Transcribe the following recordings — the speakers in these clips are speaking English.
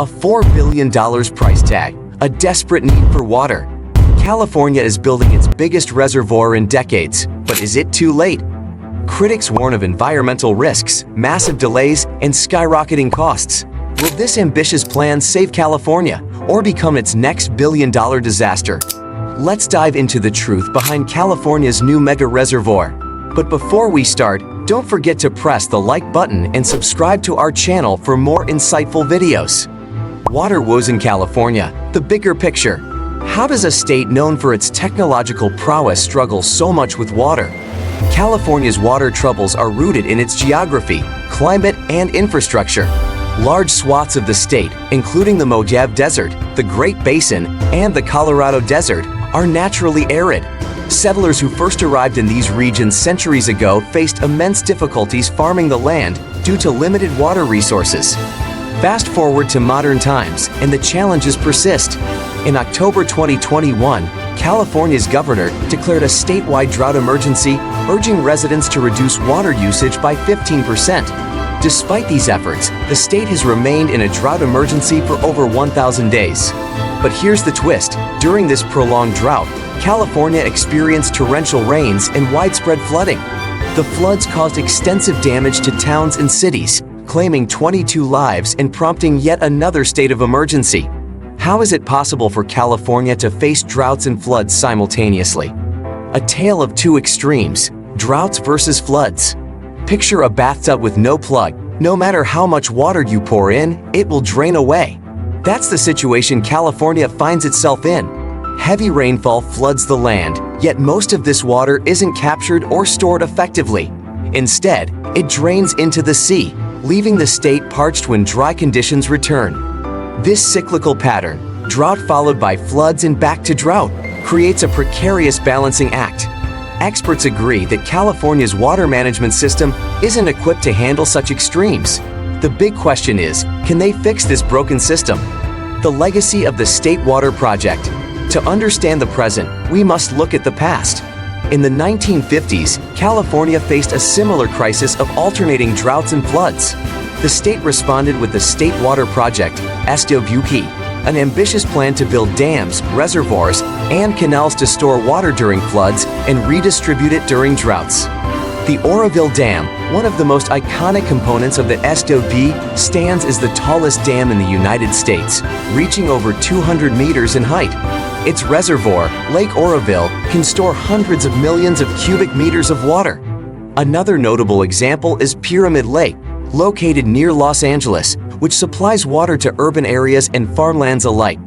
A $4 billion price tag, a desperate need for water. California is building its biggest reservoir in decades, but is it too late? Critics warn of environmental risks, massive delays, and skyrocketing costs. Will this ambitious plan save California or become its next billion-dollar disaster? Let's dive into the truth behind California's new mega reservoir. But before we start, don't forget to press the like button and subscribe to our channel for more insightful videos. Water woes in California, the bigger picture. How does a state known for its technological prowess struggle so much with water? California's water troubles are rooted in its geography, climate, and infrastructure. Large swaths of the state, including the Mojave Desert, the Great Basin, and the Colorado Desert, are naturally arid. Settlers who first arrived in these regions centuries ago faced immense difficulties farming the land due to limited water resources. Fast forward to modern times, and the challenges persist. In October 2021, California's governor declared a statewide drought emergency, urging residents to reduce water usage by 15%. Despite these efforts, the state has remained in a drought emergency for over 1,000 days. But here's the twist. During this prolonged drought, California experienced torrential rains and widespread flooding. The floods caused extensive damage to towns and cities, claiming 22 lives and prompting yet another state of emergency. How is it possible for California to face droughts and floods simultaneously? A tale of two extremes, droughts versus floods. Picture a bathtub with no plug. No matter how much water you pour in, it will drain away. That's the situation California finds itself in. Heavy rainfall floods the land, yet most of this water isn't captured or stored effectively. Instead, it drains into the sea, leaving the state parched when dry conditions return. This cyclical pattern, drought followed by floods and back to drought, creates a precarious balancing act. Experts agree that California's water management system isn't equipped to handle such extremes. The big question is, can they fix this broken system? The legacy of the State Water Project. To understand the present, we must look at the past. In the 1950s, California faced a similar crisis of alternating droughts and floods. The state responded with the State Water Project, SWP, an ambitious plan to build dams, reservoirs, and canals to store water during floods and redistribute it during droughts. The Oroville Dam, one of the most iconic components of the SWP, stands as the tallest dam in the United States, reaching over 200 meters in height. Its reservoir, Lake Oroville, can store hundreds of millions of cubic meters of water. Another notable example is Pyramid Lake, located near Los Angeles, which supplies water to urban areas and farmlands alike.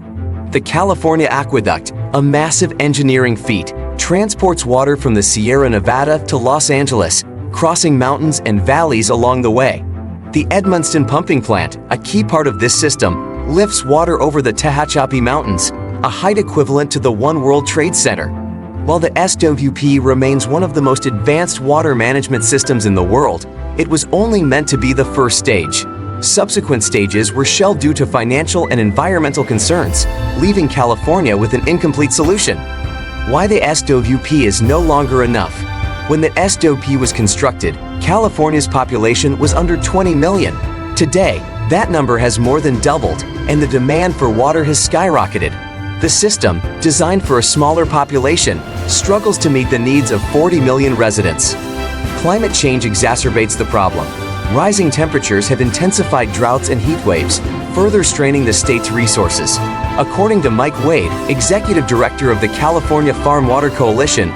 The California Aqueduct, a massive engineering feat, transports water from the Sierra Nevada to Los Angeles, crossing mountains and valleys along the way. The Edmonston Pumping Plant, a key part of this system, lifts water over the Tehachapi Mountains, a height equivalent to the One World Trade Center. While the SWP remains one of the most advanced water management systems in the world, it was only meant to be the first stage. Subsequent stages were shelved due to financial and environmental concerns, leaving California with an incomplete solution. Why the SWP is no longer enough. When the SWP was constructed, California's population was under 20 million. Today, that number has more than doubled, and the demand for water has skyrocketed. The system, designed for a smaller population, struggles to meet the needs of 40 million residents. Climate change exacerbates the problem. Rising temperatures have intensified droughts and heat waves, further straining the state's resources. According to Mike Wade, executive director of the California Farm Water Coalition,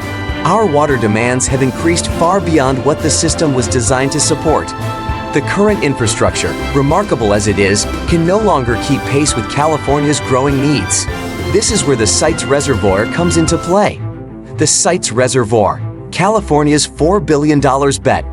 our water demands have increased far beyond what the system was designed to support. The current infrastructure, remarkable as it is, can no longer keep pace with California's growing needs. This is where the Sites Reservoir comes into play. The Sites Reservoir, California's $4 billion bet.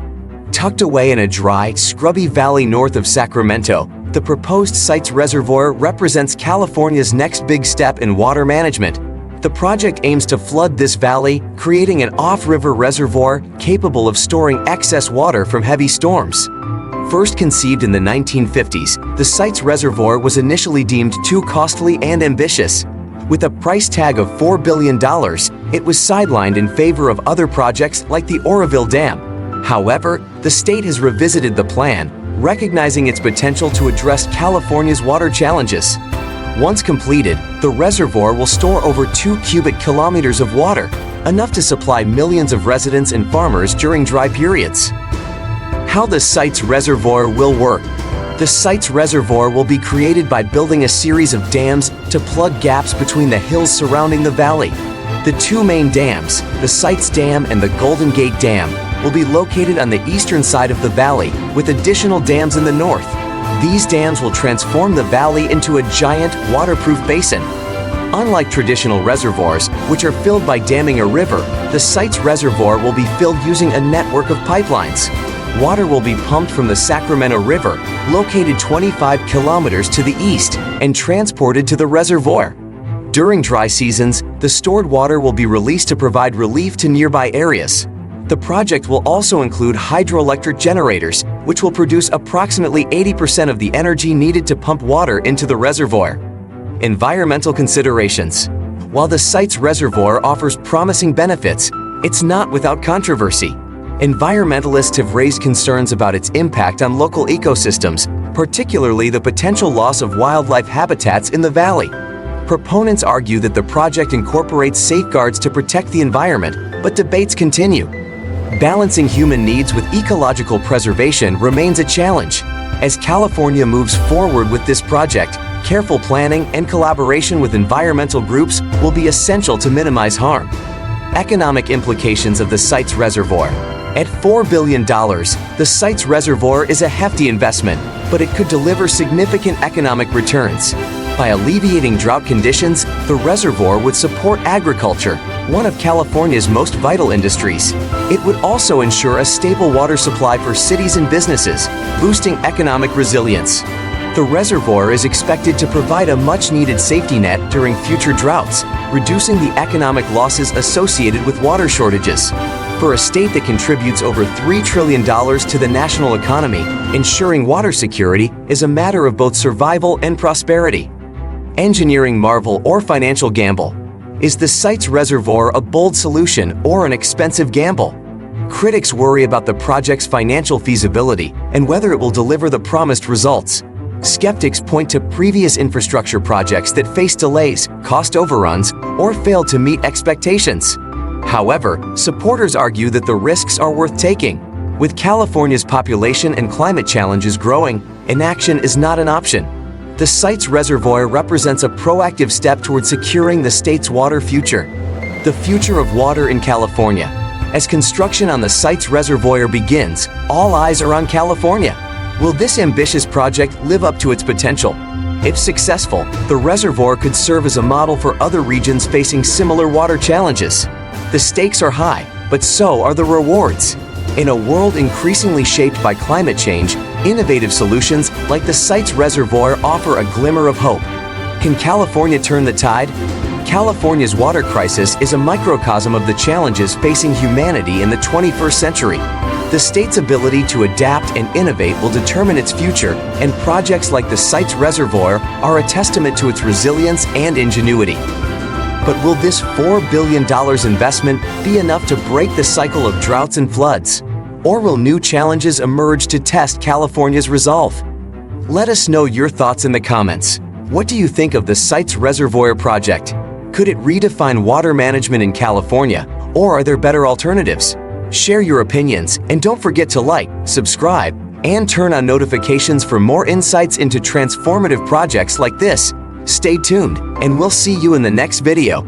Tucked away in a dry, scrubby valley north of Sacramento, the proposed Sites Reservoir represents California's next big step in water management. The project aims to flood this valley, creating an off-river reservoir capable of storing excess water from heavy storms. First conceived in the 1950s, the Sites Reservoir was initially deemed too costly and ambitious. With a price tag of $4 billion, it was sidelined in favor of other projects like the Oroville Dam. However, the state has revisited the plan, recognizing its potential to address California's water challenges. Once completed, the reservoir will store over 2 cubic kilometers of water, enough to supply millions of residents and farmers during dry periods. How the site's reservoir will work. The site's reservoir will be created by building a series of dams to plug gaps between the hills surrounding the valley. The 2 main dams, the site's dam and the Golden Gate Dam, will be located on the eastern side of the valley, with additional dams in the north. These dams will transform the valley into a giant, waterproof basin. Unlike traditional reservoirs, which are filled by damming a river, the site's reservoir will be filled using a network of pipelines. Water will be pumped from the Sacramento River, located 25 kilometers to the east, and transported to the reservoir. During dry seasons, the stored water will be released to provide relief to nearby areas. The project will also include hydroelectric generators, which will produce approximately 80% of the energy needed to pump water into the reservoir. Environmental considerations. While the site's reservoir offers promising benefits, it's not without controversy. Environmentalists have raised concerns about its impact on local ecosystems, particularly the potential loss of wildlife habitats in the valley. Proponents argue that the project incorporates safeguards to protect the environment, but debates continue. Balancing human needs with ecological preservation remains a challenge. As California moves forward with this project, careful planning and collaboration with environmental groups will be essential to minimize harm. Economic implications of the site's reservoir. At $4 billion, the site's reservoir is a hefty investment, but it could deliver significant economic returns. By alleviating drought conditions, the reservoir would support agriculture, one of California's most vital industries. It would also ensure a stable water supply for cities and businesses, boosting economic resilience. The reservoir is expected to provide a much-needed safety net during future droughts, reducing the economic losses associated with water shortages. For a state that contributes over $3 trillion to the national economy, ensuring water security is a matter of both survival and prosperity. Engineering marvel or financial gamble. Is the site's reservoir a bold solution or an expensive gamble? Critics worry about the project's financial feasibility and whether it will deliver the promised results. Skeptics point to previous infrastructure projects that faced delays, cost overruns, or failed to meet expectations. However, supporters argue that the risks are worth taking. With California's population and climate challenges growing, inaction is not an option. The site's reservoir represents a proactive step toward securing the state's water future. The future of water in California. As construction on the site's reservoir begins, all eyes are on California. Will this ambitious project live up to its potential? If successful, the reservoir could serve as a model for other regions facing similar water challenges. The stakes are high, but so are the rewards. In a world increasingly shaped by climate change, innovative solutions like the site's reservoir offer a glimmer of hope. Can California turn the tide? California's water crisis is a microcosm of the challenges facing humanity in the 21st century. The state's ability to adapt and innovate will determine its future, and projects like the site's reservoir are a testament to its resilience and ingenuity. But will this $4 billion investment be enough to break the cycle of droughts and floods? Or will new challenges emerge to test California's resolve? Let us know your thoughts in the comments. What do you think of the site's reservoir project? Could it redefine water management in California, or are there better alternatives? Share your opinions, and don't forget to like, subscribe, and turn on notifications for more insights into transformative projects like this. Stay tuned, and we'll see you in the next video.